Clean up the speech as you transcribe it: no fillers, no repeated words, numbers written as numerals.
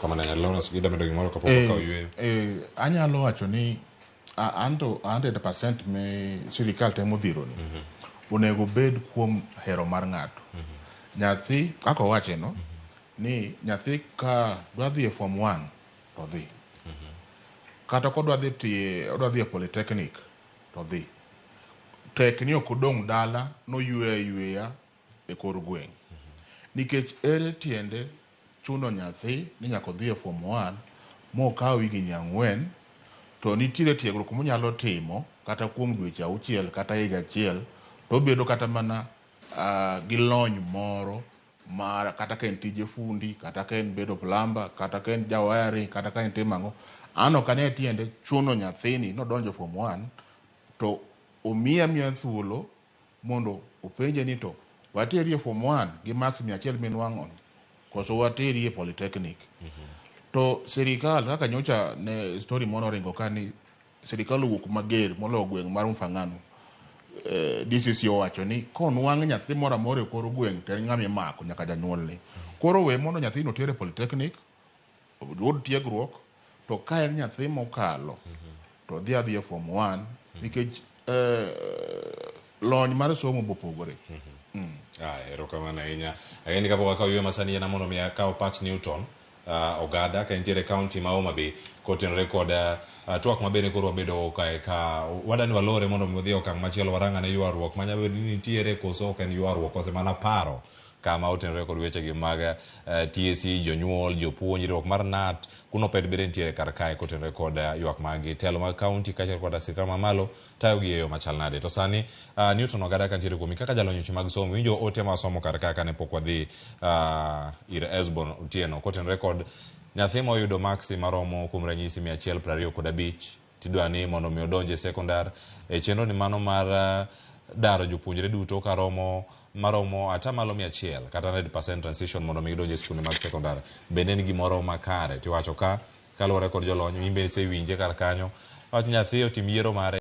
Kama na Lawrence gida medo gimoro kapoko ka oywe. Anyalo wacho ni anto 100% me sirikal temo dhiro ni. Onego bed kuom hero mar ng'ato. Nyathi kako wache no ni nyathi ka dwa dhi e form 1 to dhi. Kata ko dwa dhi e polytechnic to dhi. Tek ni ok odong' dala no yweya e kor gweng'. Nikech ere tiende chuno nyathi ni nyaka dhi e form 1 mo kaw higni 4 to nitiere tiegruok monyalo timo kata kuom dweche 6 kata higa 1 to bedo kata mana gi lony moro mar kata ka en tije fundi kata ka en bedo plumber kata ka en jawari kata ka en timango ano kane tiende chuno nyathini no donjo form 1 to omiya thuolo mondo openje ni to wateri e form 1 gi max 100 minwang'o koso wateri e polytechnic. To sirikal kaka nyocha ne story mono ringo kani sirikal owuok mager molo gweng' mar Mfangano. DCC owacho ni konwang' nyathi moro amora e kor gweng' to ng'ama imako nyaka janyuolne. Koro we mondo nyathi no tere polytechnic oyud tiegruok to ka en nyathi mokalo to dhi adhi e form 1 nikech lony mar somo bopogore. Erokamano ahinya. Ageni kapoko ka oywe masani ena mondo miya kaw Pat Newton Ogada ka entiere county ma Homa Bay kotenore kod twak mabene koro wabedo ka wadani walore mondo modhi okang' machielo waranga ne ywaruok manyalo bedo ni nitiere koso ok en ywaruok ose mana paro kama otenore kod weche gi mag TSC jonyuol jopuonjre ok mar NAT kuno ped bere nitiere kar kae kotenore kod ywak mag telo mag county kachiel kod sirkal mamalo tayo gi eyo machal nade. To sani Newton Ogada ka nitiere kuomi kaka jalony weche mag somo winjo ote ma somo kar kae kane pok wadhi ir Esbon Otieno kotenore kod nyathi ma oyudo maksi maromo kuom ranyisi 125 tidwa ni mondo mi odonje sekondar e chenro ni mano mar daro jopuonjre duto maromo atamalo 100 kata 100% transition mondo mi gidonje skunde mag sekondar bende ni gimoro makare tiwacho ka kaluwore kod jolony imbe se winje kar kanyo wach nyathi otim yiero mare